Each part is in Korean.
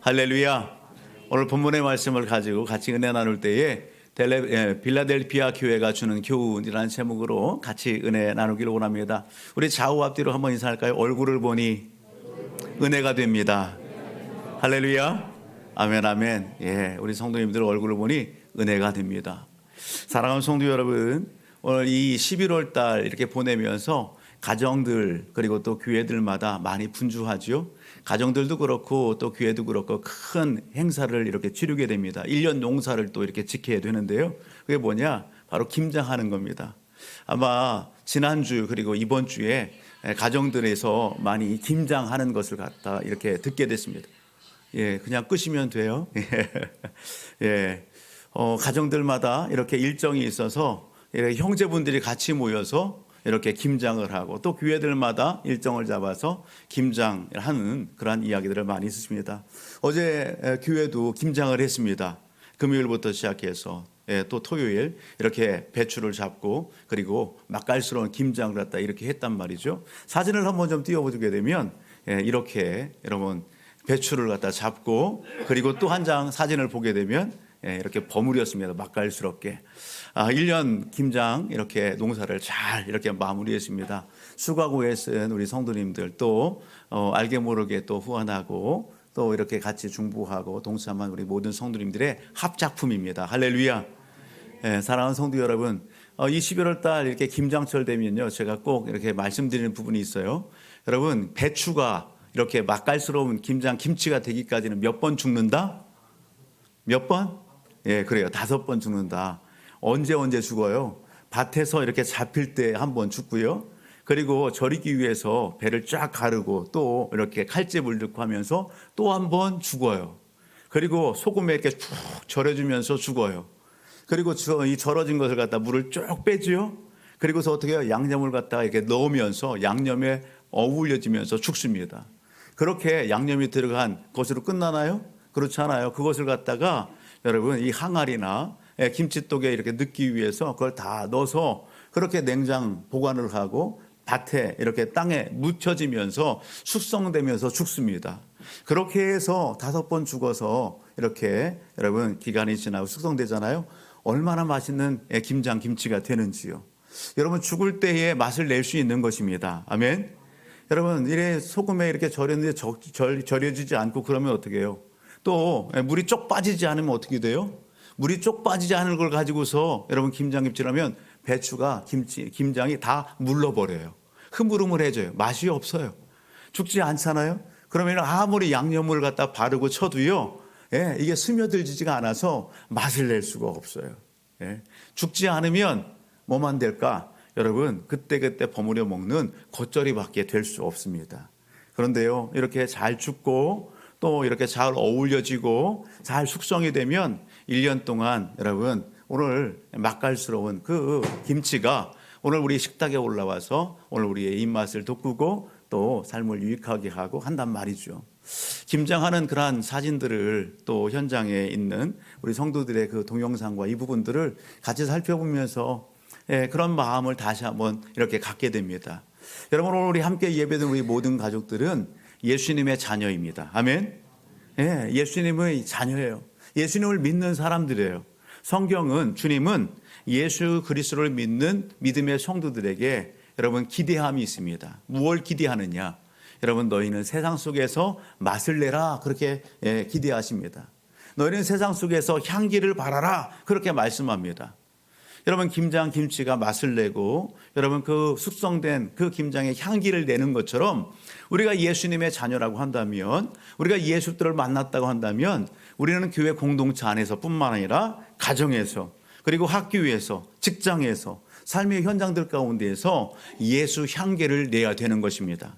할렐루야. 오늘 본문의 말씀을 가지고 같이 은혜 나눌 때에 빌라델피아 교회가 주는 교훈이라는 제목으로 같이 은혜 나누기를 원합니다. 우리 좌우 앞뒤로 한번 인사할까요? 얼굴을 보니 은혜가 됩니다. 할렐루야. 아멘, 아멘. 예, 우리 성도님들 얼굴을 보니 은혜가 됩니다. 사랑하는 성도 여러분, 오늘 이 11월 달 이렇게 보내면서 가정들 그리고 또 교회들마다 많이 분주하죠. 가정들도 그렇고 또 교회도 그렇고 큰 행사를 이렇게 치르게 됩니다. 1년 농사를 또 이렇게 지켜야 되는데요. 그게 뭐냐? 바로 김장하는 겁니다. 아마 지난주 그리고 이번 주에 가정들에서 많이 김장하는 것을 갖다 이렇게 듣게 됐습니다. 예, 그냥 끄시면 돼요. 예, 가정들마다 이렇게 일정이 있어서 이렇게 형제분들이 같이 모여서 이렇게 김장을 하고 또 교회들마다 일정을 잡아서 김장을 하는 그러한 이야기들을 많이 있습니다. 어제 교회도 김장을 했습니다. 금요일부터 시작해서 또 토요일 이렇게 배추를 잡고 그리고 맛깔스러운 김장을 갖다 이렇게 했단 말이죠. 사진을 한번 좀 띄워보게 되면 이렇게 여러분 배추를 갖다 잡고 그리고 또 한 장 사진을 보게 되면 이렇게 버무렸습니다. 맛깔스럽게. 1년 김장 이렇게 농사를 잘 이렇게 마무리했습니다. 수고하고 애쓴 우리 성도님들 또 알게 모르게 또 후원하고 또 이렇게 같이 중보하고 동참한 우리 모든 성도님들의 합작품입니다. 할렐루야. 사랑하는 성도 여러분, 이 11월 달 이렇게 김장철 되면요, 제가 꼭 이렇게 말씀드리는 부분이 있어요. 여러분, 배추가 이렇게 맛깔스러운 김치가 되기까지는 몇 번 죽는다? 몇 번? 예, 그래요. 5번 죽는다. 언제 죽어요? 밭에서 이렇게 잡힐 때 한 번 죽고요. 그리고 절이기 위해서 배를 쫙 가르고 또 이렇게 칼집을 넣고 하면서 또 한 번 죽어요. 그리고 소금에 이렇게 쭉 절여주면서 죽어요. 그리고 이 절어진 것을 갖다 물을 쭉 빼지요. 그리고서 어떻게 해요? 양념을 갖다가 이렇게 넣으면서 양념에 어울려지면서 죽습니다. 그렇게 양념이 들어간 것으로 끝나나요? 그렇지 않아요. 그것을 갖다가 여러분 이 항아리나 김치독에 이렇게 넣기 위해서 그걸 다 넣어서 그렇게 냉장 보관을 하고 밭에 이렇게 땅에 묻혀지면서 숙성되면서 죽습니다. 그렇게 해서 5번 죽어서 이렇게 여러분 기간이 지나고 숙성되잖아요. 얼마나 맛있는 김치가 되는지요. 여러분 죽을 때의 맛을 낼 수 있는 것입니다. 아멘. 여러분 이래 소금에 이렇게 절였는데 절여지지 않고 그러면 어떻게 해요? 또 물이 쪽 빠지지 않으면 어떻게 돼요? 물이 쪽 빠지지 않은 걸 가지고서 여러분 김치라면 배추가 김장이 다 물러버려요. 흐물흐물해져요. 맛이 없어요. 죽지 않잖아요. 그러면 아무리 양념을 갖다 바르고 쳐도요, 이게 스며들지가 않아서 맛을 낼 수가 없어요. 죽지 않으면 뭐만 될까? 여러분 그때 버무려 먹는 겉절이밖에 될 수 없습니다. 그런데요, 이렇게 잘 죽고 또 이렇게 잘 어울려지고 잘 숙성이 되면 1년 동안 여러분 오늘 맛깔스러운 그 김치가 오늘 우리 식탁에 올라와서 오늘 우리의 입맛을 돋구고 또 삶을 유익하게 하고 한단 말이죠. 김장하는 그러한 사진들을 또 현장에 있는 우리 성도들의 그 동영상과 이 부분들을 같이 살펴보면서 그런 마음을 다시 한번 이렇게 갖게 됩니다. 여러분 오늘 우리 함께 예배드린 우리 모든 가족들은 예수님의 자녀입니다. 아멘. 예수님의 자녀예요. 예수님을 믿는 사람들이에요. 성경은 주님은 예수 그리스도를 믿는 믿음의 성도들에게 여러분 기대함이 있습니다. 무엇을 기대하느냐? 여러분 너희는 세상 속에서 맛을 내라 그렇게 기대하십니다. 너희는 세상 속에서 향기를 발하라 그렇게 말씀합니다. 여러분 김치가 맛을 내고 여러분 그 숙성된 그 김장의 향기를 내는 것처럼 우리가 예수님의 자녀라고 한다면 우리가 예수들을 만났다고 한다면 우리는 교회 공동체 안에서 뿐만 아니라 가정에서 그리고 학교에서 직장에서 삶의 현장들 가운데에서 예수 향기를 내야 되는 것입니다.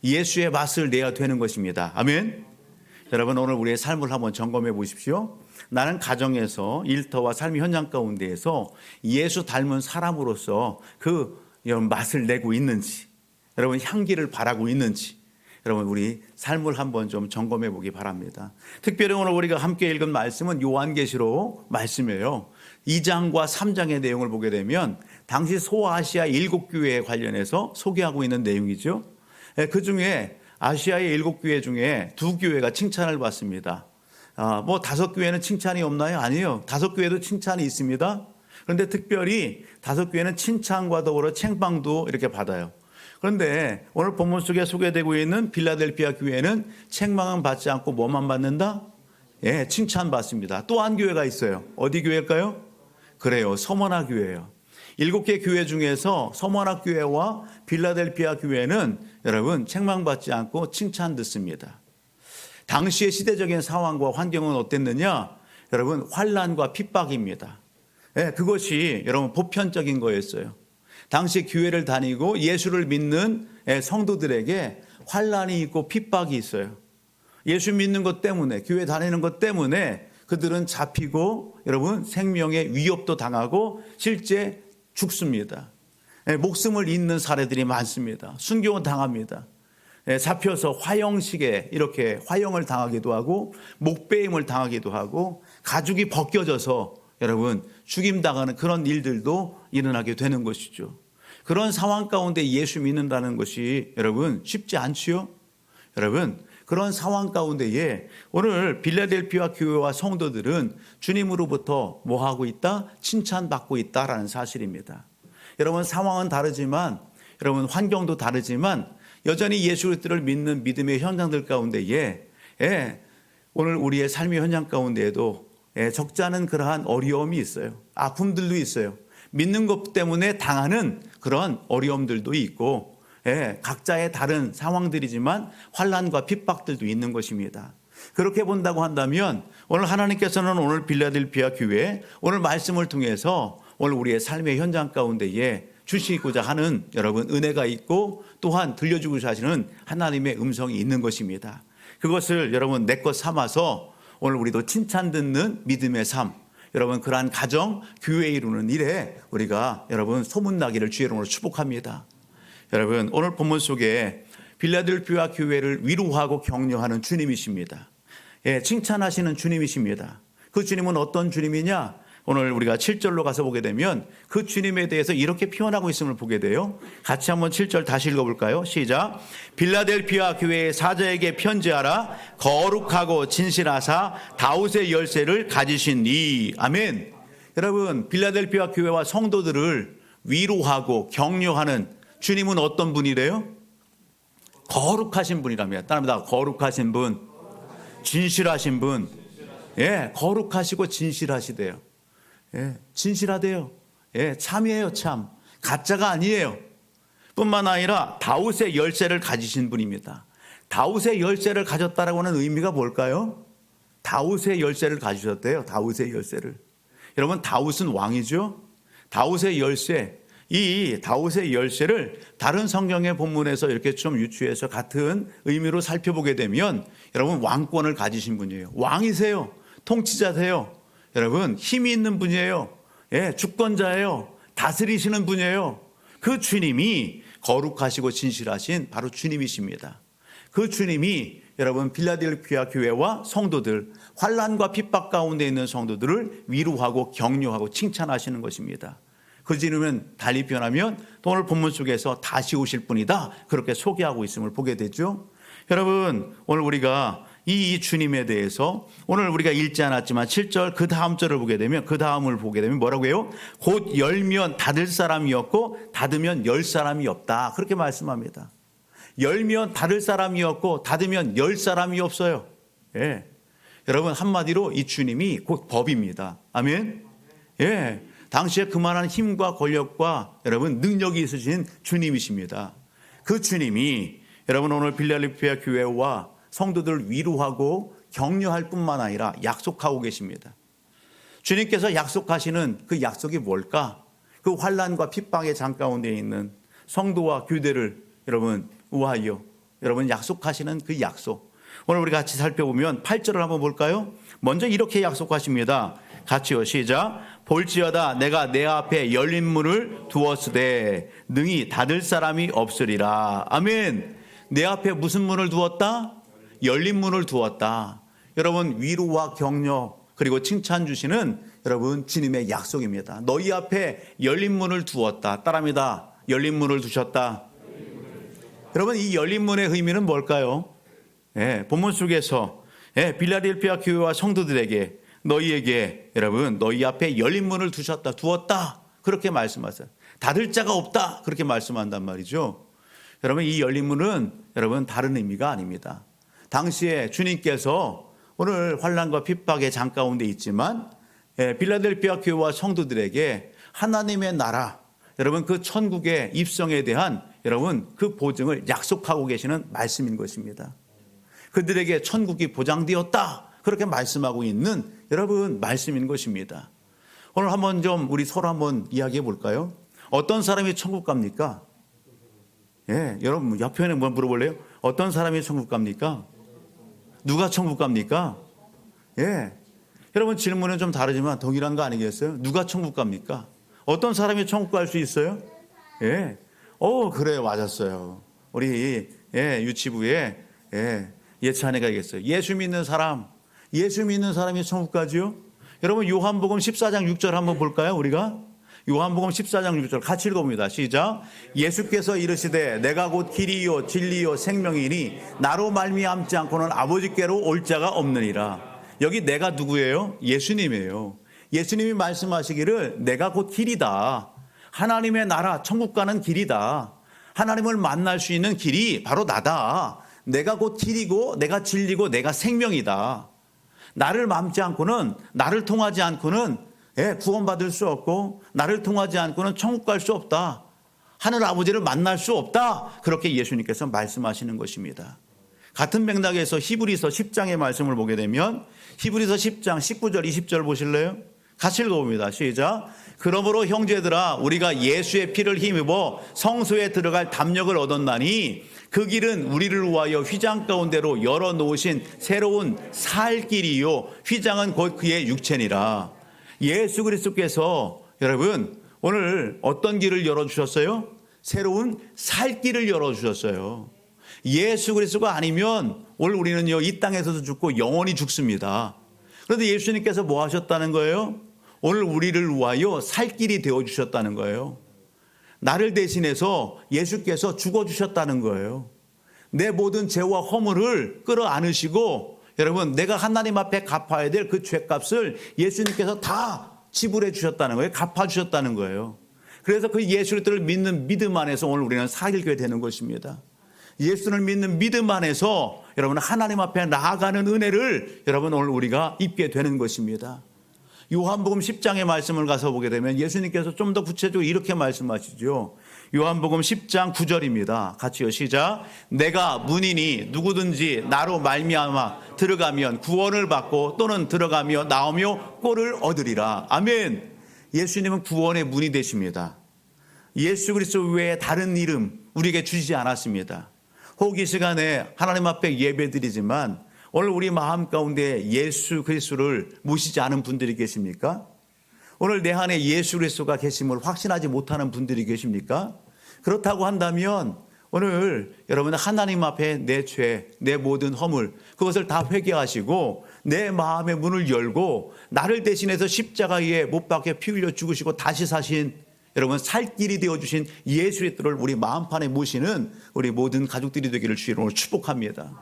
예수의 맛을 내야 되는 것입니다. 아멘. 여러분 오늘 우리의 삶을 한번 점검해 보십시오. 나는 가정에서 일터와 삶의 현장 가운데에서 예수 닮은 사람으로서 그 맛을 내고 있는지, 여러분 향기를 바라고 있는지, 여러분 우리 삶을 한번 좀 점검해 보기 바랍니다. 특별히 오늘 우리가 함께 읽은 말씀은 요한계시록 말씀이에요. 2장과 3장의 내용을 보게 되면 당시 소아시아 7교회에 관련해서 소개하고 있는 내용이죠. 그 중에 아시아의 7교회 중에 2교회가 칭찬을 받습니다. 뭐 5교회는 칭찬이 없나요? 아니에요. 5교회도 칭찬이 있습니다. 그런데 특별히 5교회는 칭찬과 더불어 책망도 이렇게 받아요. 그런데 오늘 본문 속에 소개되고 있는 빌라델피아 교회는 책망은 받지 않고 뭐만 받는다? 예, 칭찬받습니다. 또 한 교회가 있어요. 어디 교회일까요? 그래요. 서머나 교회예요. 7개 교회 중에서 서머나 교회와 빌라델피아 교회는 여러분 책망받지 않고 칭찬 듣습니다. 당시의 시대적인 상황과 환경은 어땠느냐? 여러분 환난과 핍박입니다. 예, 그것이 여러분 보편적인 거였어요. 당시 교회를 다니고 예수를 믿는 성도들에게 환난이 있고 핍박이 있어요. 예수 믿는 것 때문에, 교회 다니는 것 때문에 그들은 잡히고 여러분 생명의 위협도 당하고 실제 죽습니다. 목숨을 잃는 사례들이 많습니다. 순교는 당합니다. 잡혀서 화형식에 이렇게 화형을 당하기도 하고 목베임을 당하기도 하고 가죽이 벗겨져서 여러분 죽임당하는 그런 일들도 일어나게 되는 것이죠. 그런 상황 가운데 예수 믿는다는 것이 여러분 쉽지 않지요? 여러분 그런 상황 가운데에 오늘 빌라델피아 교회와 성도들은 주님으로부터 뭐 하고 있다? 칭찬받고 있다라는 사실입니다. 여러분 상황은 다르지만 여러분 환경도 다르지만 여전히 예수 그리스도를 믿는 믿음의 현장들 가운데에 오늘 우리의 삶의 현장 가운데에도 적지 않은 그러한 어려움이 있어요. 아픔들도 있어요. 믿는 것 때문에 당하는 그런 어려움들도 있고 각자의 다른 상황들이지만 환난과 핍박들도 있는 것입니다. 그렇게 본다고 한다면 오늘 하나님께서는 오늘 빌라델피아 교회 오늘 말씀을 통해서 오늘 우리의 삶의 현장 가운데에 주시고자 하는 여러분 은혜가 있고 또한 들려주고자 하시는 하나님의 음성이 있는 것입니다. 그것을 여러분 내 것 삼아서 오늘 우리도 칭찬 듣는 믿음의 삶, 여러분 그러한 가정, 교회 이루는 일에 우리가 여러분 소문나기를 주의 이름으로 축복합니다. 여러분 오늘 본문 속에 빌라델피아 교회를 위로하고 격려하는 주님이십니다. 칭찬하시는 주님이십니다. 그 주님은 어떤 주님이냐? 오늘 우리가 7절로 가서 보게 되면 그 주님에 대해서 이렇게 표현하고 있음을 보게 돼요. 같이 한번 7절 다시 읽어볼까요? 시작. 빌라델피아 교회의 사자에게 편지하라. 거룩하고 진실하사 다윗의 열쇠를 가지신 이. 아멘. 여러분 빌라델피아 교회와 성도들을 위로하고 격려하는 주님은 어떤 분이래요? 거룩하신 분이랍니다. 따라합니다. 거룩하신 분, 진실하신 분. 거룩하시고 진실하시대요. 진실하대요. 참이에요, 참. 가짜가 아니에요. 뿐만 아니라 다윗의 열쇠를 가지신 분입니다. 다윗의 열쇠를 가졌다라고 하는 의미가 뭘까요? 다윗의 열쇠를 가지셨대요. 다윗의 열쇠를. 여러분 다윗은 왕이죠. 다윗의 열쇠. 이 다윗의 열쇠를 다른 성경의 본문에서 이렇게 좀 유추해서 같은 의미로 살펴보게 되면 여러분 왕권을 가지신 분이에요. 왕이세요. 통치자세요. 여러분 힘이 있는 분이에요. 주권자예요. 다스리시는 분이에요. 그 주님이 거룩하시고 진실하신 바로 주님이십니다. 그 주님이 여러분 빌라델피아 교회와 성도들, 환난과 핍박 가운데 있는 성도들을 위로하고 격려하고 칭찬하시는 것입니다. 그 주님은 달리 표현하면 오늘 본문 속에서 다시 오실 분이다. 그렇게 소개하고 있음을 보게 되죠. 여러분 오늘 우리가 이 주님에 대해서 오늘 우리가 읽지 않았지만 7절 그 다음 절을 보게 되면 그 다음을 보게 되면 뭐라고 해요? 곧 열면 닫을 사람이었고 닫으면 열 사람이 없다. 그렇게 말씀합니다. 열면 닫을 사람이었고 닫으면 열 사람이 없어요. 여러분 한마디로 이 주님이 곧 법입니다. 아멘. 당시에 그만한 힘과 권력과 여러분 능력이 있으신 주님이십니다. 그 주님이 여러분 오늘 빌라델피아 교회와 성도들을 위로하고 격려할 뿐만 아니라 약속하고 계십니다. 주님께서 약속하시는 그 약속이 뭘까? 그 환난과 핍박의 장 가운데 있는 성도와 교대를 여러분 우하여 여러분 약속하시는 그 약속. 오늘 우리 같이 살펴보면 8절을 한번 볼까요? 먼저 이렇게 약속하십니다. 같이요. 시작. 볼지어다 내가 내 앞에 열린 문을 두었으되 능히 닫을 사람이 없으리라. 아멘. 내 앞에 무슨 문을 두었다? 열린 문을 두었다. 여러분 위로와 격려 그리고 칭찬 주시는 여러분 주님의 약속입니다. 너희 앞에 열린 문을 두었다. 따라합니다. 열린 문을 두셨다. 여러분, 이 열린 문의 의미는 뭘까요? 본문 속에서 빌라델피아 교회와 성도들에게 너희에게 여러분 너희 앞에 열린 문을 두었다 그렇게 말씀하세요. 닫을 자가 없다 그렇게 말씀한단 말이죠. 여러분, 이 열린 문은 여러분 다른 의미가 아닙니다. 당시에 주님께서 오늘 환난과 핍박의 장 가운데 있지만 빌라델피아 교회와 성도들에게 하나님의 나라, 여러분 그 천국의 입성에 대한 여러분 그 보증을 약속하고 계시는 말씀인 것입니다. 그들에게 천국이 보장되었다 그렇게 말씀하고 있는 여러분 말씀인 것입니다. 오늘 한번 좀 우리 서로 한번 이야기해 볼까요? 어떤 사람이 천국 갑니까? 여러분 옆에 한번 물어볼래요? 어떤 사람이 천국 갑니까? 누가 천국 갑니까? 여러분 질문은 좀 다르지만 동일한 거 아니겠어요? 누가 천국 갑니까? 어떤 사람이 천국 갈 수 있어요? 그래요, 맞았어요. 우리 유치부에 예찬이가 얘기했어요. 예수 믿는 사람이 천국 가지요? 여러분 요한복음 14장 6절 한번 볼까요? 우리가 요한복음 14장 6절 같이 읽어봅니다. 시작. 예수께서 이르시되 내가 곧 길이요 진리요 생명이니 나로 말미암지 않고는 아버지께로 올 자가 없느니라. 여기 내가 누구예요? 예수님이에요. 예수님이 말씀하시기를 내가 곧 길이다. 하나님의 나라 천국 가는 길이다. 하나님을 만날 수 있는 길이 바로 나다. 내가 곧 길이고 내가 진리고 내가 생명이다. 나를 맘지 않고는, 나를 통하지 않고는 구원받을 수 없고 나를 통하지 않고는 천국 갈 수 없다. 하늘 아버지를 만날 수 없다. 그렇게 예수님께서 말씀하시는 것입니다. 같은 맥락에서 히브리서 10장의 말씀을 보게 되면 히브리서 10장 19절 20절 보실래요? 같이 읽어봅니다. 시작. 그러므로 형제들아 우리가 예수의 피를 힘입어 성소에 들어갈 담력을 얻었나니 그 길은 우리를 위하여 휘장 가운데로 열어놓으신 새로운 살 길이요 휘장은 곧 그의 육체니라. 예수 그리스도께서 여러분 오늘 어떤 길을 열어주셨어요? 새로운 살 길을 열어주셨어요. 예수 그리스도가 아니면 오늘 우리는요 이 땅에서도 죽고 영원히 죽습니다. 그런데 예수님께서 뭐 하셨다는 거예요? 오늘 우리를 위하여 살 길이 되어주셨다는 거예요. 나를 대신해서 예수께서 죽어주셨다는 거예요. 내 모든 죄와 허물을 끌어안으시고 여러분 내가 하나님 앞에 갚아야 될 그 죄값을 예수님께서 다 지불해 주셨다는 거예요. 갚아주셨다는 거예요. 그래서 그 예수를 믿는 믿음 안에서 오늘 우리는 살게 되는 것입니다. 예수를 믿는 믿음 안에서 여러분 하나님 앞에 나아가는 은혜를 여러분 오늘 우리가 입게 되는 것입니다. 요한복음 10장의 말씀을 가서 보게 되면 예수님께서 좀 더 구체적으로 이렇게 말씀하시죠. 요한복음 10장 9절입니다. 같이요. 시작. 내가 문이니 누구든지 나로 말미암아 들어가면 구원을 받고 또는 들어가며 나오며 꼴을 얻으리라. 아멘. 예수님은 구원의 문이 되십니다. 예수 그리스도 외에 다른 이름 우리에게 주시지 않았습니다. 혹 이 시간에 하나님 앞에 예배드리지만 오늘 우리 마음 가운데 예수 그리스도를 모시지 않은 분들이 계십니까? 오늘 내 안에 예수 그리스도가 계심을 확신하지 못하는 분들이 계십니까? 그렇다고 한다면 오늘 여러분 하나님 앞에 내 죄, 내 모든 허물 그것을 다 회개하시고 내 마음의 문을 열고 나를 대신해서 십자가에 못 박혀 피 흘려 죽으시고 다시 사신 여러분 살 길이 되어주신 예수 그리스도를 우리 마음판에 모시는 우리 모든 가족들이 되기를 주님으로 오늘 축복합니다.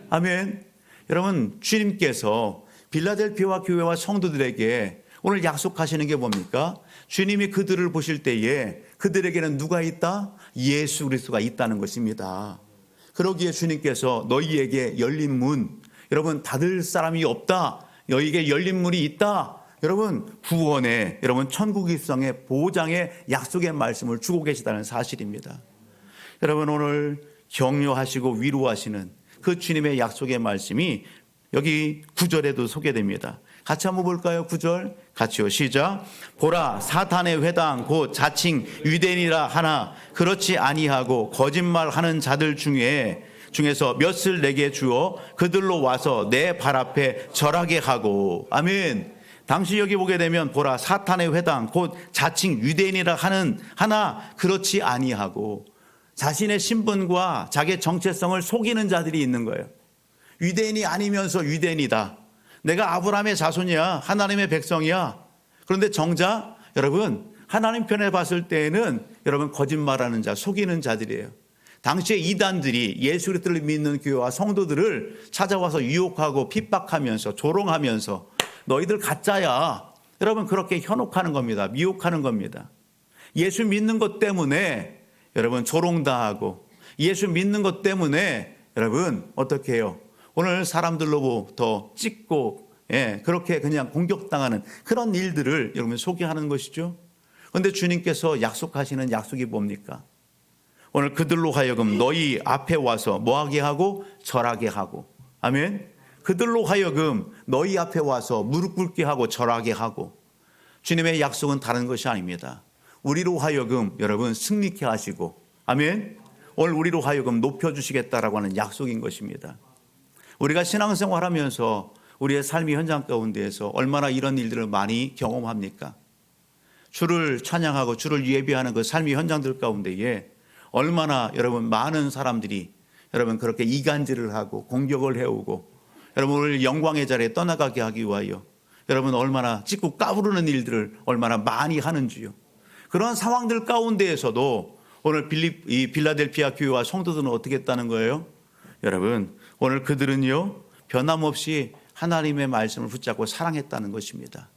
아멘. 여러분 주님께서 빌라델피아 교회와 성도들에게 오늘 약속하시는 게 뭡니까? 주님이 그들을 보실 때에 그들에게는 누가 있다? 예수 그리스도가 있다는 것입니다. 그러기에 주님께서 너희에게 열린 문, 여러분 닫을 사람이 없다. 너희에게 열린 문이 있다. 여러분 구원의 여러분 천국 입성의 보장의 약속의 말씀을 주고 계시다는 사실입니다. 여러분 오늘 격려하시고 위로하시는 그 주님의 약속의 말씀이 여기 9절에도 소개됩니다. 같이 한번 볼까요? 9절 같이요. 시작. 보라 사탄의 회당 곧 자칭 유대인이라 하나 그렇지 아니하고 거짓말하는 자들 중에서 몇을 내게 주어 그들로 와서 내 발 앞에 절하게 하고. 아멘. 당시 여기 보게 되면 보라 사탄의 회당 곧 자칭 유대인이라 하는 하나 그렇지 아니하고 자신의 신분과 자기의 정체성을 속이는 자들이 있는 거예요. 유대인이 아니면서 유대인이다. 내가 아브라함의 자손이야. 하나님의 백성이야. 그런데 정작 여러분 하나님 편에 봤을 때에는 여러분 거짓말하는 자, 속이는 자들이에요. 당시에 이단들이 예수 그리스도를 믿는 교회와 성도들을 찾아와서 유혹하고 핍박하면서 조롱하면서 너희들 가짜야. 여러분 그렇게 현혹하는 겁니다. 미혹하는 겁니다. 예수 믿는 것 때문에 여러분 조롱당하고 예수 믿는 것 때문에 여러분 어떻게 해요? 오늘 사람들로부터 찍고 그렇게 그냥 공격당하는 그런 일들을 여러분 소개하는 것이죠. 그런데 주님께서 약속하시는 약속이 뭡니까? 오늘 그들로 하여금 너희 앞에 와서 뭐하게 하고 절하게 하고 아멘. 그들로 하여금 너희 앞에 와서 무릎 꿇게 하고 절하게 하고 주님의 약속은 다른 것이 아닙니다. 우리로 하여금 여러분 승리케 하시고 아멘. 오늘 우리로 하여금 높여주시겠다라고 하는 약속인 것입니다. 우리가 신앙생활하면서 우리의 삶의 현장 가운데에서 얼마나 이런 일들을 많이 경험합니까? 주를 찬양하고 주를 예배하는 그 삶의 현장들 가운데에 얼마나 여러분 많은 사람들이 여러분 그렇게 이간질을 하고 공격을 해오고 여러분을 영광의 자리에 떠나가게 하기 위하여 여러분 얼마나 찍고 까부르는 일들을 얼마나 많이 하는지요. 그런 상황들 가운데에서도 오늘 이 빌라델피아 교회와 성도들은 어떻게 했다는 거예요? 여러분 오늘 그들은요 변함없이 하나님의 말씀을 붙잡고 사랑했다는 것입니다.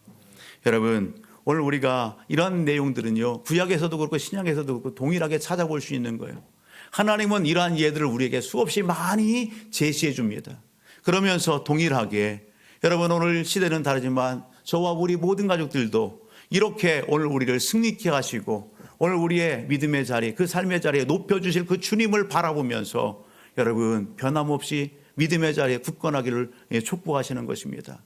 여러분 오늘 우리가 이런 내용들은요 구약에서도 그렇고 신약에서도 그렇고 동일하게 찾아볼 수 있는 거예요. 하나님은 이러한 예들을 우리에게 수없이 많이 제시해 줍니다. 그러면서 동일하게 여러분 오늘 시대는 다르지만 저와 우리 모든 가족들도 이렇게 오늘 우리를 승리케 하시고 오늘 우리의 믿음의 자리 그 삶의 자리에 높여주실 그 주님을 바라보면서 여러분 변함없이 믿음의 자리에 굳건하기를 촉구하시는 것입니다.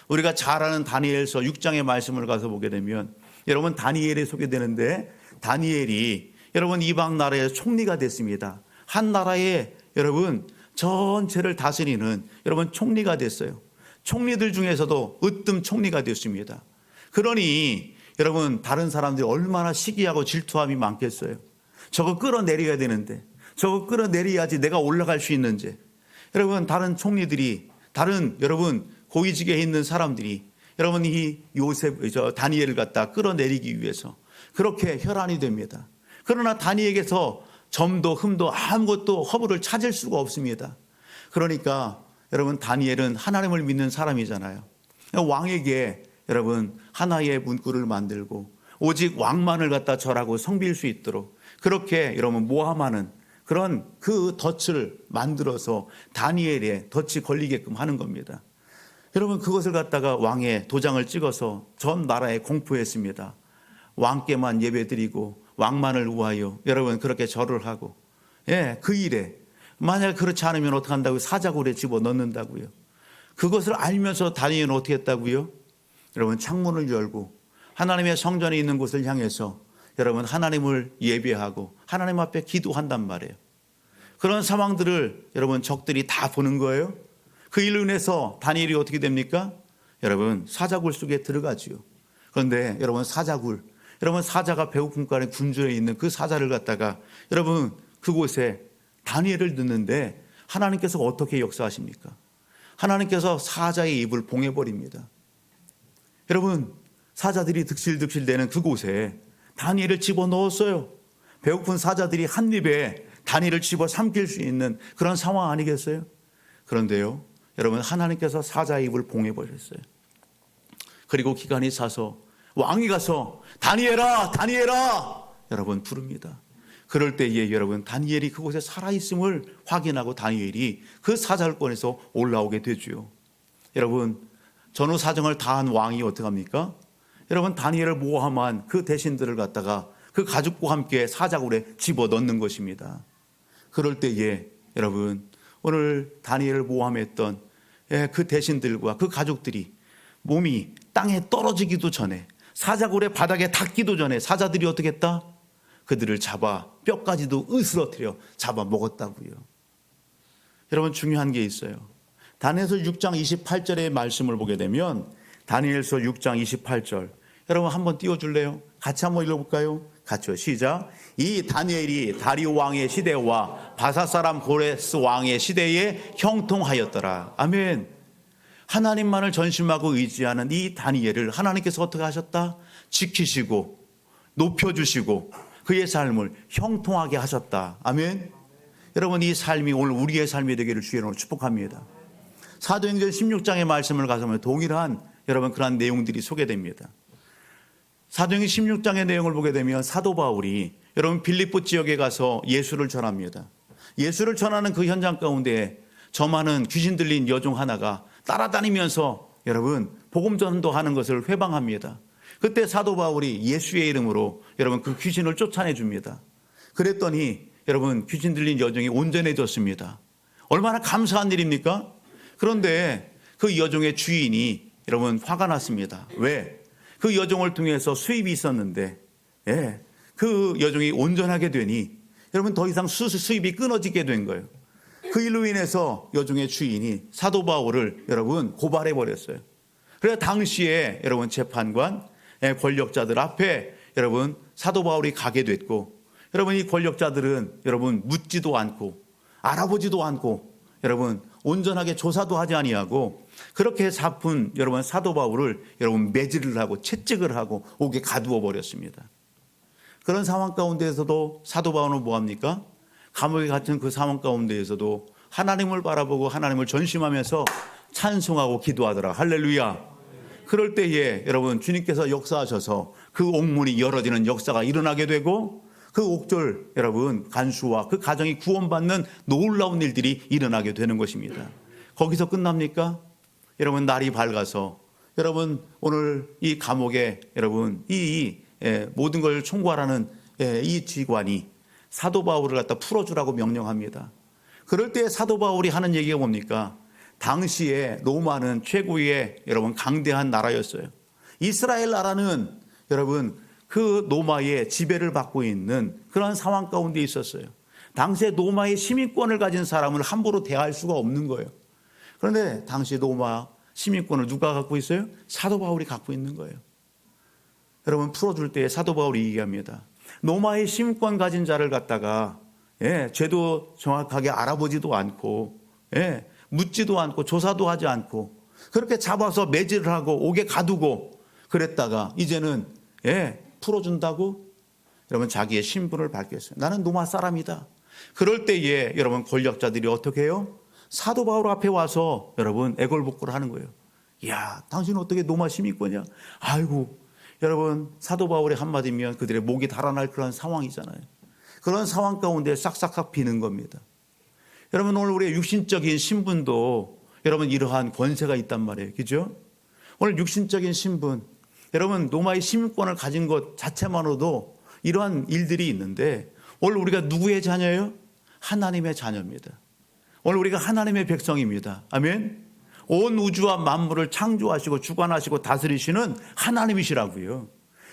우리가 잘 아는 다니엘서 6장의 말씀을 가서 보게 되면 여러분 다니엘이 소개되는데 다니엘이 여러분 이방 나라의 총리가 됐습니다. 한 나라의 여러분 전체를 다스리는 여러분 총리가 됐어요. 총리들 중에서도 으뜸 총리가 됐습니다. 그러니 여러분 다른 사람들이 얼마나 시기하고 질투함이 많겠어요. 저거 끌어내려야 되는데 저거 끌어내려야지 내가 올라갈 수 있는지. 여러분 다른 총리들이 다른 여러분 고위직에 있는 사람들이 여러분 이 다니엘을 갖다 끌어내리기 위해서 그렇게 혈안이 됩니다. 그러나 다니엘에게서 점도 흠도 아무것도 허물을 찾을 수가 없습니다. 그러니까 여러분 다니엘은 하나님을 믿는 사람이잖아요. 왕에게 여러분 하나의 문구를 만들고 오직 왕만을 갖다 절하고 섬길 수 있도록 그렇게 여러분 모함하는 그런 그 덫을 만들어서 다니엘의 덫이 걸리게끔 하는 겁니다. 여러분 그것을 갖다가 왕의 도장을 찍어서 전 나라에 공포했습니다. 왕께만 예배드리고 왕만을 위하여 여러분 그렇게 절을 하고 그 일에 만약 그렇지 않으면 어떻게 한다고요? 사자굴에 집어넣는다고요. 그것을 알면서 다니엘은 어떻게 했다고요? 여러분 창문을 열고 하나님의 성전에 있는 곳을 향해서 여러분 하나님을 예배하고 하나님 앞에 기도한단 말이에요. 그런 상황들을 여러분 적들이 다 보는 거예요. 그 일로 인해서 다니엘이 어떻게 됩니까? 여러분 사자굴 속에 들어가지요. 그런데 여러분 사자가 배고픔간에 굶주려 있는 그 사자를 갖다가 여러분 그곳에 다니엘을 넣는데 하나님께서 어떻게 역사하십니까? 하나님께서 사자의 입을 봉해버립니다. 여러분 사자들이 득실득실대는 그곳에 다니엘을 집어넣었어요. 배고픈 사자들이 한 입에 다니엘을 집어 삼킬 수 있는 그런 상황 아니겠어요? 그런데요 여러분 하나님께서 사자의 입을 봉해버렸어요. 그리고 기간이 차서 왕이 가서 다니엘아 여러분 부릅니다. 그럴 때에 여러분 다니엘이 그곳에 살아있음을 확인하고 다니엘이 그 사자를 꺼내서 올라오게 되죠. 여러분 전후 사정을 다한 왕이 어떻게 합니까? 여러분 다니엘을 모함한 그 대신들을 갖다가 그 가족과 함께 사자굴에 집어넣는 것입니다. 그럴 때에 여러분 오늘 다니엘을 모함했던 그 대신들과 그 가족들이 몸이 땅에 떨어지기도 전에 사자굴의 바닥에 닿기도 전에 사자들이 어떻게 했다? 그들을 잡아 뼈까지도 으스러뜨려 잡아 먹었다고요. 여러분 중요한 게 있어요. 다니엘서 6장 28절의 말씀을 보게 되면 다니엘서 6장 28절 여러분 한번 띄워줄래요? 같이 한번 읽어볼까요? 같이요. 시작. 이 다니엘이 다리오 왕의 시대와 바사 사람 고레스 왕의 시대에 형통하였더라. 아멘. 하나님만을 전심하고 의지하는 이 다니엘을 하나님께서 어떻게 하셨다? 지키시고 높여주시고 그의 삶을 형통하게 하셨다. 아멘. 여러분 이 삶이 오늘 우리의 삶이 되기를 주의 이름으로 축복합니다. 사도행전 16장의 말씀을 가서면 동일한 여러분 그러한 내용들이 소개됩니다. 사도행전 16장의 내용을 보게 되면 사도 바울이 여러분 빌립보 지역에 가서 예수를 전합니다. 예수를 전하는 그 현장 가운데 저 많은 귀신 들린 여종 하나가 따라다니면서 여러분 복음 전도하는 것을 회방합니다. 그때 사도 바울이 예수의 이름으로 여러분 그 귀신을 쫓아내 줍니다. 그랬더니 여러분 귀신 들린 여종이 온전해졌습니다. 얼마나 감사한 일입니까? 그런데 그 여종의 주인이 여러분 화가 났습니다. 왜? 그 여종을 통해서 수입이 있었는데 그 여종이 온전하게 되니 여러분 더 이상 수입이 끊어지게 된 거예요. 그 일로 인해서 여종의 주인이 사도 바울을 여러분 고발해 버렸어요. 그래서 당시에 여러분 재판관 권력자들 앞에 여러분 사도 바울이 가게 됐고, 여러분 이 권력자들은 여러분 묻지도 않고 알아보지도 않고 여러분 온전하게 조사도 하지 아니하고 그렇게 잡은 여러분 사도 바울을 여러분 매질을 하고 채찍을 하고 옥에 가두어 버렸습니다. 그런 상황 가운데에서도 사도 바울은 뭐합니까? 감옥에 갇힌 그 상황 가운데에서도 하나님을 바라보고 하나님을 전심하면서 찬송하고 기도하더라. 할렐루야. 그럴 때에 여러분 주님께서 역사하셔서 그 옥문이 열어지는 역사가 일어나게 되고 그 옥졸 여러분 간수와 그 가정이 구원받는 놀라운 일들이 일어나게 되는 것입니다. 거기서 끝납니까? 여러분 날이 밝아서 여러분 오늘 이 감옥에 여러분 이 모든 걸 총괄하는 이 직관이 사도 바울을 갖다 풀어주라고 명령합니다. 그럴 때 사도 바울이 하는 얘기가 뭡니까? 당시에 로마는 최고의 여러분 강대한 나라였어요. 이스라엘 나라는 여러분 그 로마의 지배를 받고 있는 그런 상황 가운데 있었어요. 당시에 로마의 시민권을 가진 사람을 함부로 대할 수가 없는 거예요. 그런데 당시 로마 시민권을 누가 갖고 있어요? 사도 바울이 갖고 있는 거예요. 여러분 풀어줄 때 사도 바울이 얘기합니다. 로마의 시민권 가진 자를 갖다가 죄도 정확하게 알아보지도 않고 묻지도 않고 조사도 하지 않고 그렇게 잡아서 매질을 하고 옥에 가두고 그랬다가 이제는 풀어준다고 여러분 자기의 신분을 밝혔어요. 나는 로마 사람이다. 그럴 때에 여러분 권력자들이 어떻게 해요? 사도 바울 앞에 와서 여러분 애걸복걸을 하는 거예요. 이야, 당신은 어떻게 로마 시민권이야? 아이고, 여러분 사도 바울의 한마디면 그들의 목이 달아날 그런 상황이잖아요. 그런 상황 가운데 싹싹 비는 겁니다. 여러분 오늘 우리의 육신적인 신분도 여러분 이러한 권세가 있단 말이에요. 그죠? 오늘 육신적인 신분, 여러분 로마의 시민권을 가진 것 자체만으로도 이러한 일들이 있는데 오늘 우리가 누구의 자녀예요? 하나님의 자녀입니다. 오늘 우리가 하나님의 백성입니다. 아멘. 온 우주와 만물을 창조하시고 주관하시고 다스리시는 하나님이시라고요.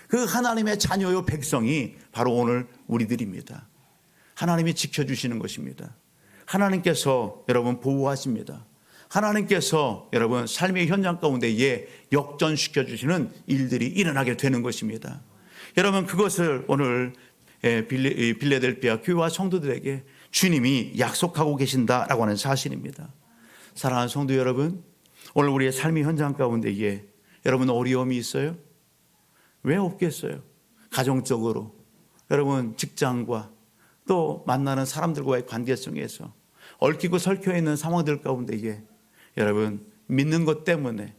그 하나님의 자녀요 백성이 바로 오늘 우리들입니다. 하나님이 지켜주시는 것입니다. 하나님께서 여러분 보호하십니다. 하나님께서 여러분 삶의 현장 가운데 역전시켜 주시는 일들이 일어나게 되는 것입니다. 여러분 그것을 오늘 빌라델피아 교회와 성도들에게 주님이 약속하고 계신다라고 하는 사실입니다. 사랑하는 성도 여러분, 오늘 우리의 삶의 현장 가운데에 여러분 어려움이 있어요? 왜 없겠어요? 가정적으로 여러분 직장과 또 만나는 사람들과의 관계성에서 얽히고 설켜 있는 상황들 가운데에 여러분 믿는 것 때문에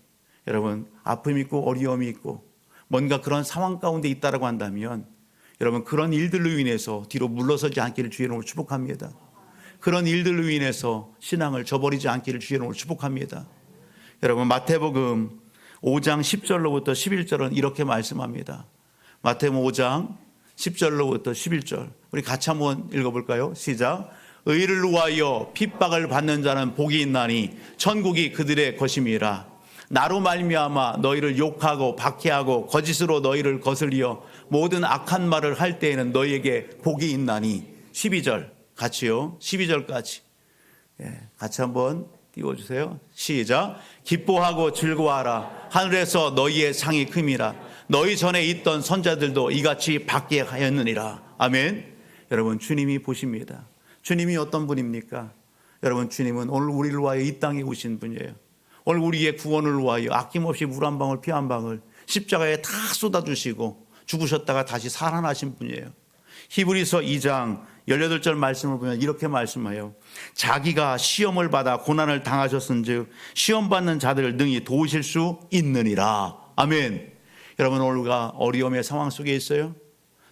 여러분 아픔이 있고 어려움이 있고 뭔가 그런 상황 가운데 있다라고 한다면 여러분 그런 일들로 인해서 뒤로 물러서지 않기를 주의 이름으로 축복합니다. 그런 일들로 인해서 신앙을 저버리지 않기를 주의 이름으로 축복합니다. 여러분 마태복음 5장 10절로부터 11절은 이렇게 말씀합니다. 마태복음 5장 10절로부터 11절 우리 같이 한번 읽어볼까요? 시작. 의를 위하여 핍박을 받는 자는 복이 있나니 천국이 그들의 것임이라. 나로 말미암아 너희를 욕하고 박해하고 거짓으로 너희를 거슬리어 모든 악한 말을 할 때에는 너희에게 복이 있나니. 12절 같이요. 12절까지 같이 한번 띄워주세요. 시작. 기뻐하고 즐거워하라. 하늘에서 너희의 상이 큼이라. 너희 전에 있던 선자들도 이같이 받게 하였느니라. 아멘. 여러분 주님이 보십니다. 주님이 어떤 분입니까? 여러분 주님은 오늘 우리를 위하여 이 땅에 오신 분이에요. 오늘 우리의 구원을 위하여 아낌없이 물 한 방울 피 한 방울 십자가에 다 쏟아주시고 죽으셨다가 다시 살아나신 분이에요. 히브리서 2장 18절 말씀을 보면 이렇게 말씀해요. 자기가 시험을 받아 고난을 당하셨은즉 시험 받는 자들을 능히 도우실 수 있느니라. 아멘. 여러분, 오늘가 어려움의 상황 속에 있어요?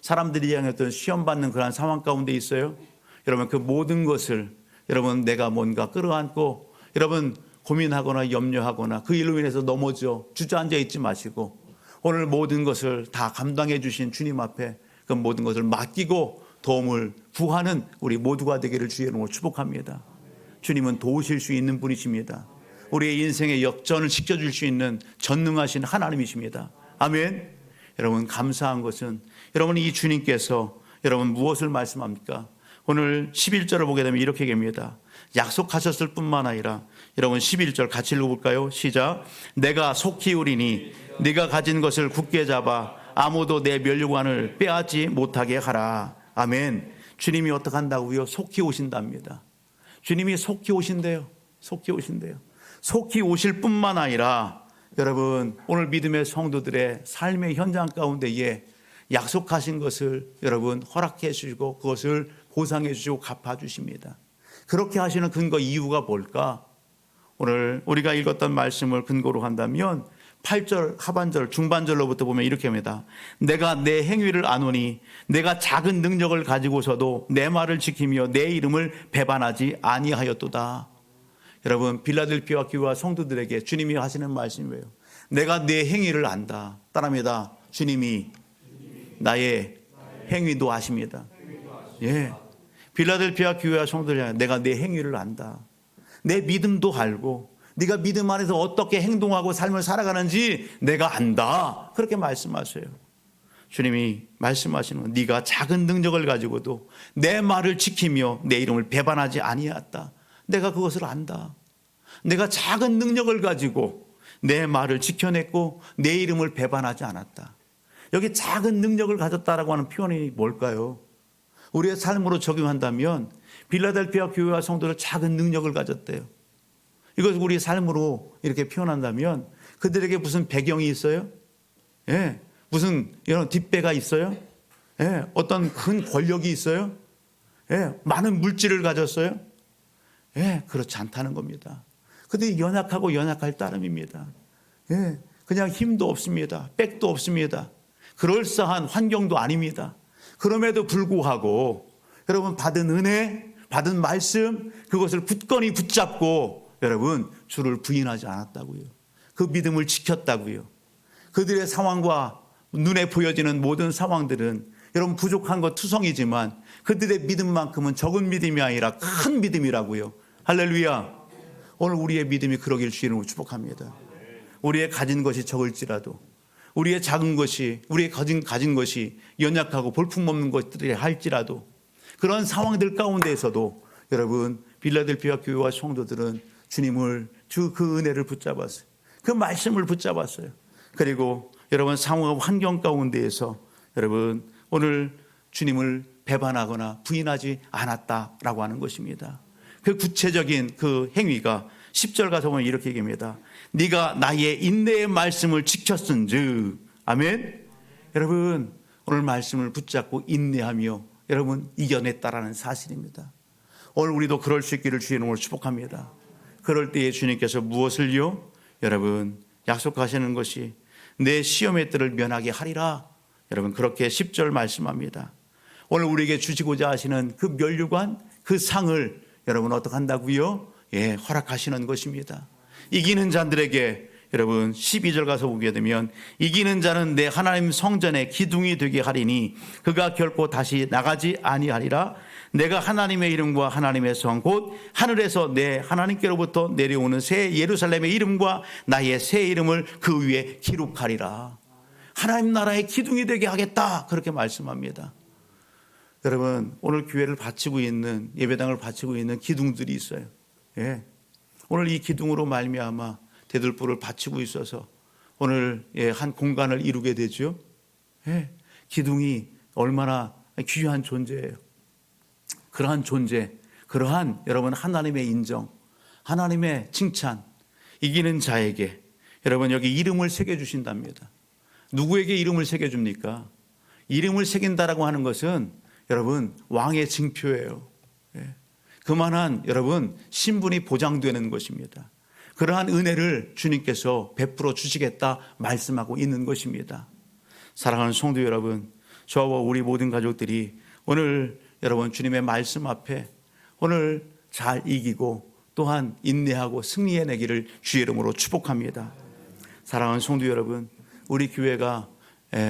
사람들이 향했던 시험 받는 그러한 상황 가운데 있어요? 여러분, 그 모든 것을 여러분 내가 뭔가 끌어안고 여러분 고민하거나 염려하거나 그 일로 인해서 넘어져 주저앉아 있지 마시고 오늘 모든 것을 다 감당해 주신 주님 앞에 그 모든 것을 맡기고 도움을 구하는 우리 모두가 되기를 주의 이름으로 축복합니다. 주님은 도우실 수 있는 분이십니다. 우리의 인생의 역전을 지켜줄 수 있는 전능하신 하나님이십니다. 아멘. 여러분, 감사한 것은 여러분 이 주님께서 여러분 무엇을 말씀합니까? 오늘 11절을 보게 되면 이렇게 얘기합니다. 약속하셨을 뿐만 아니라 여러분 11절 같이 읽어볼까요? 시작. 내가 속히 오리니 네가 가진 것을 굳게 잡아 아무도 내 면류관을 빼앗지 못하게 하라. 아멘. 주님이 어떻게 한다고요? 속히 오신답니다. 주님이 속히 오신대요. 속히 오신대요. 속히 오실 뿐만 아니라 여러분 오늘 믿음의 성도들의 삶의 현장 가운데에 약속하신 것을 여러분 허락해 주시고 그것을 보상해 주시고 갚아 주십니다. 그렇게 하시는 근거 이유가 뭘까? 오늘 우리가 읽었던 말씀을 근거로 한다면 8절 하반절 중반절로부터 보면 이렇게 합니다. 내가 내 행위를 아노니 내가 작은 능력을 가지고서도 내 말을 지키며 내 이름을 배반하지 아니하였도다. 여러분 빌라델피아 교회와 성도들에게 주님이 하시는 말씀이에요. 내가 내 행위를 안다. 따라합니다. 주님이 나의 행위도 아십니다. 예. 빌라델피아 교회와 성도들에게 내가 내 행위를 안다. 내 믿음도 알고 네가 믿음 안에서 어떻게 행동하고 삶을 살아가는지 내가 안다. 그렇게 말씀하세요. 주님이 말씀하시는 건 네가 작은 능력을 가지고도 내 말을 지키며 내 이름을 배반하지 아니하였다. 내가 그것을 안다. 내가 작은 능력을 가지고 내 말을 지켜냈고 내 이름을 배반하지 않았다. 여기 작은 능력을 가졌다라고 하는 표현이 뭘까요? 우리의 삶으로 적용한다면 빌라델피아 교회와 성도들 작은 능력을 가졌대요. 이것을 우리의 삶으로 이렇게 표현한다면 그들에게 무슨 배경이 있어요? 예, 무슨 이런 뒷배가 있어요? 예, 어떤 큰 권력이 있어요? 예, 많은 물질을 가졌어요? 예, 그렇지 않다는 겁니다. 그들이 연약하고 연약할 따름입니다. 예, 그냥 힘도 없습니다. 백도 없습니다. 그럴싸한 환경도 아닙니다. 그럼에도 불구하고 여러분 받은 은혜, 받은 말씀 그것을 굳건히 붙잡고 여러분 주를 부인하지 않았다고요. 그 믿음을 지켰다고요. 그들의 상황과 눈에 보여지는 모든 상황들은 여러분 부족한 것 투성이지만 그들의 믿음만큼은 적은 믿음이 아니라 큰 믿음이라고요. 할렐루야. 오늘 우리의 믿음이 그러길 주님으로 축복합니다. 우리의 가진 것이 적을지라도 우리의 작은 것이 우리의 가진 것이 연약하고 볼품없는 것들이 할지라도 그런 상황들 가운데에서도 여러분 빌라델피아 교회와 성도들은 주님을 그 은혜를 붙잡았어요. 그 말씀을 붙잡았어요. 그리고 여러분 상황 환경 가운데에서 여러분 오늘 주님을 배반하거나 부인하지 않았다라고 하는 것입니다. 그 구체적인 그 행위가 10절 가서 보면 이렇게 얘기합니다. 네가 나의 인내의 말씀을 지켰은즉 아멘. 여러분 오늘 말씀을 붙잡고 인내하며 여러분 이겨냈다라는 사실입니다. 오늘 우리도 그럴 수 있기를 주의 이름으로 축복합니다. 그럴 때에 주님께서 무엇을요? 여러분 약속하시는 것이 내 시험의 때를 면하게 하리라. 여러분 그렇게 10절 말씀합니다. 오늘 우리에게 주시고자 하시는 그 면류관 그 상을 여러분 어떻게 한다고요? 예, 허락하시는 것입니다. 이기는 자들에게 여러분 12절 가서 보게 되면 이기는 자는 내 하나님 성전의 기둥이 되게 하리니 그가 결코 다시 나가지 아니하리라. 내가 하나님의 이름과 하나님의 성 곧 하늘에서 내 하나님께로부터 내려오는 새 예루살렘의 이름과 나의 새 이름을 그 위에 기록하리라. 하나님 나라의 기둥이 되게 하겠다. 그렇게 말씀합니다. 여러분 오늘 교회를 바치고 있는 예배당을 바치고 있는 기둥들이 있어요. 예. 오늘 이 기둥으로 말미암아 대들보를 바치고 있어서 오늘 한 공간을 이루게 되죠. 예. 기둥이 얼마나 귀한 존재예요. 그러한 존재, 그러한 여러분 하나님의 인정, 하나님의 칭찬, 이기는 자에게 여러분 여기 이름을 새겨주신답니다. 누구에게 이름을 새겨줍니까? 이름을 새긴다라고 하는 것은 여러분 왕의 징표예요. 예. 그만한 여러분 신분이 보장되는 것입니다. 그러한 은혜를 주님께서 베풀어 주시겠다 말씀하고 있는 것입니다. 사랑하는 성도 여러분, 저와 우리 모든 가족들이 오늘 여러분 주님의 말씀 앞에 오늘 잘 이기고 또한 인내하고 승리해내기를 주의 이름으로 축복합니다. 사랑하는 성도 여러분, 우리 교회가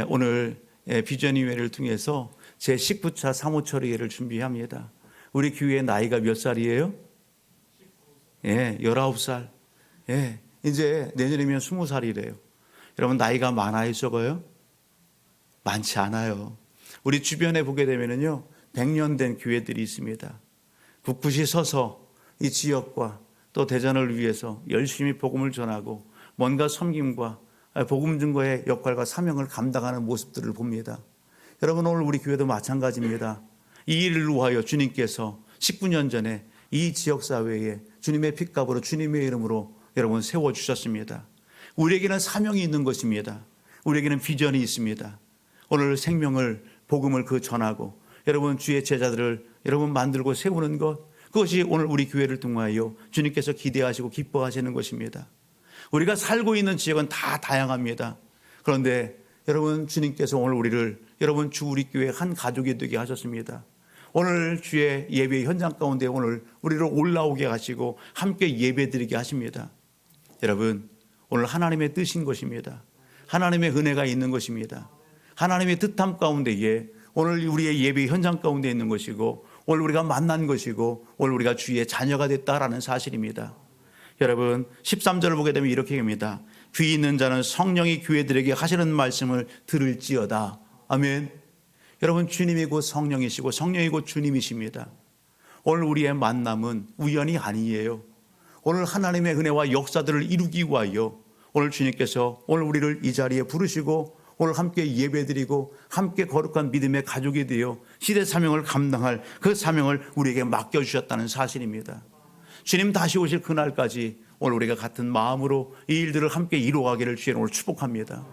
오늘 비전위회를 통해서 제19차 사무처리회를 준비합니다. 우리 교회의 나이가 몇 살이에요? 19살. 이제 내년이면 20살이래요. 여러분 나이가 많아요, 적어요? 많지 않아요. 우리 주변에 보게 되면요 100년 된 교회들이 있습니다. 굳굳이 서서 이 지역과 또 대전을 위해서 열심히 복음을 전하고 뭔가 섬김과 복음 증거의 역할과 사명을 감당하는 모습들을 봅니다. 여러분 오늘 우리 교회도 마찬가지입니다. 이 일을 위하여 주님께서 19년 전에 이 지역사회에 주님의 핏값으로 주님의 이름으로 여러분 세워주셨습니다. 우리에게는 사명이 있는 것입니다. 우리에게는 비전이 있습니다. 오늘 생명을 복음을 전하고 여러분 주의 제자들을 여러분 만들고 세우는 것, 그것이 오늘 우리 교회를 통하여 주님께서 기대하시고 기뻐하시는 것입니다. 우리가 살고 있는 지역은 다 다양합니다. 그런데 여러분 주님께서 오늘 우리를 여러분 주 우리 교회 한 가족이 되게 하셨습니다. 오늘 주의 예배 현장 가운데 오늘 우리를 올라오게 하시고 함께 예배드리게 하십니다. 여러분 오늘 하나님의 뜻인 것입니다. 하나님의 은혜가 있는 것입니다. 하나님의 뜻함 가운데에 오늘 우리의 예배 현장 가운데 있는 것이고 오늘 우리가 만난 것이고 오늘 우리가 주의 자녀가 됐다라는 사실입니다. 여러분 13절을 보게 되면 이렇게 합니다. 귀 있는 자는 성령이 교회들에게 하시는 말씀을 들을지어다. 아멘. 여러분 주님이 곧 성령이시고 성령이 곧 주님이십니다. 오늘 우리의 만남은 우연이 아니에요. 오늘 하나님의 은혜와 역사들을 이루기 위하여 오늘 주님께서 오늘 우리를 이 자리에 부르시고 오늘 함께 예배드리고 함께 거룩한 믿음의 가족이 되어 시대 사명을 감당할 그 사명을 우리에게 맡겨주셨다는 사실입니다. 주님 다시 오실 그날까지 오늘 우리가 같은 마음으로 이 일들을 함께 이루어가기를 주의 이름으로 축복합니다.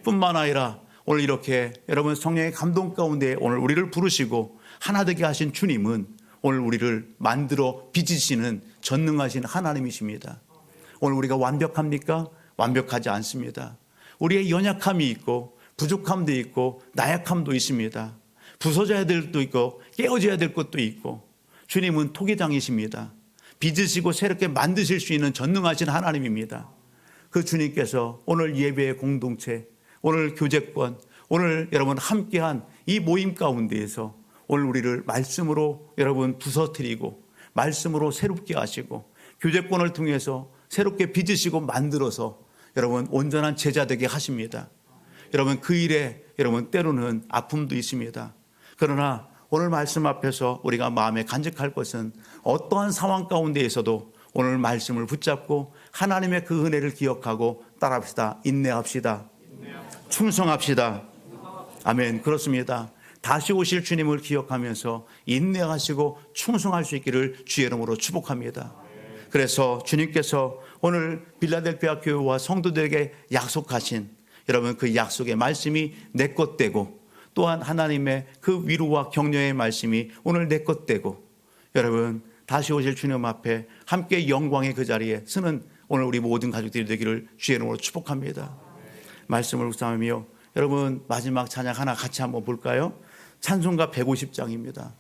뿐만 아니라 오늘 이렇게 여러분 성령의 감동 가운데 오늘 우리를 부르시고 하나 되게 하신 주님은 오늘 우리를 만들어 빚으시는 전능하신 하나님이십니다. 오늘 우리가 완벽합니까? 완벽하지 않습니다. 우리의 연약함이 있고 부족함도 있고 나약함도 있습니다. 부서져야 될 것도 있고 깨어져야 될 것도 있고 주님은 토기장이십니다. 빚으시고 새롭게 만드실 수 있는 전능하신 하나님입니다. 그 주님께서 오늘 예배의 공동체, 오늘 교제권, 오늘 여러분 함께한 이 모임 가운데에서 오늘 우리를 말씀으로 여러분 부서뜨리고 말씀으로 새롭게 하시고 교제권을 통해서 새롭게 빚으시고 만들어서 여러분 온전한 제자 되게 하십니다. 여러분 그 일에 여러분 때로는 아픔도 있습니다. 그러나 오늘 말씀 앞에서 우리가 마음에 간직할 것은 어떠한 상황 가운데에서도 오늘 말씀을 붙잡고 하나님의 그 은혜를 기억하고 따라합시다. 인내합시다. 충성합시다. 아멘. 그렇습니다. 다시 오실 주님을 기억하면서 인내하시고 충성할 수 있기를 주의 이름으로 축복합니다. 그래서 주님께서 오늘 빌라델피아 교회와 성도들에게 약속하신 여러분 그 약속의 말씀이 내 것 되고 또한 하나님의 그 위로와 격려의 말씀이 오늘 내 것 되고 여러분 다시 오실 주님 앞에 함께 영광의 그 자리에 서는 오늘 우리 모든 가족들이 되기를 주의 이름으로 축복합니다. 말씀을 묵상하며 여러분 마지막 찬양 하나 같이 한번 볼까요? 찬송가 150장입니다.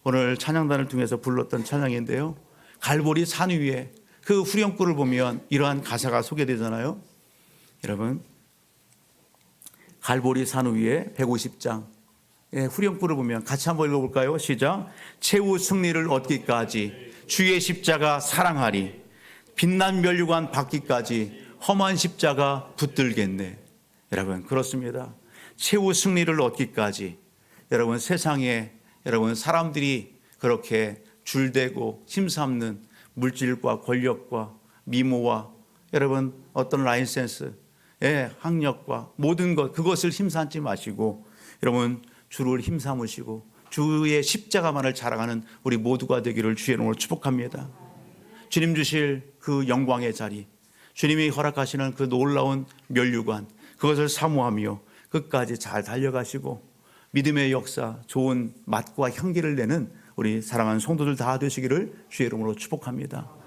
오늘 찬양단을 통해서 불렀던 찬양인데요. 갈보리 산 위에 그 후렴구를 보면 이러한 가사가 소개되잖아요. 여러분 갈보리 산 위에 150장 후렴구를 보면 같이 한번 읽어볼까요? 시작. 최후 승리를 얻기까지 주의 십자가 사랑하리 빛난 면류관 받기까지 험한 십자가 붙들겠네. 여러분 그렇습니다. 최후 승리를 얻기까지 여러분 세상에 여러분 사람들이 그렇게 줄대고 힘삼는 물질과 권력과 미모와 여러분 어떤 라이센스 학력과 모든 것 그것을 힘삼지 마시고 여러분 주를 힘삼으시고 주의 십자가만을 자랑하는 우리 모두가 되기를 주의 이름으로 축복합니다. 주님 주실 그 영광의 자리 주님이 허락하시는 그 놀라운 면류관 그것을 사모하며 끝까지 잘 달려가시고 믿음의 역사, 좋은 맛과 향기를 내는 우리 사랑하는 성도들 다 되시기를 주의 이름으로 축복합니다.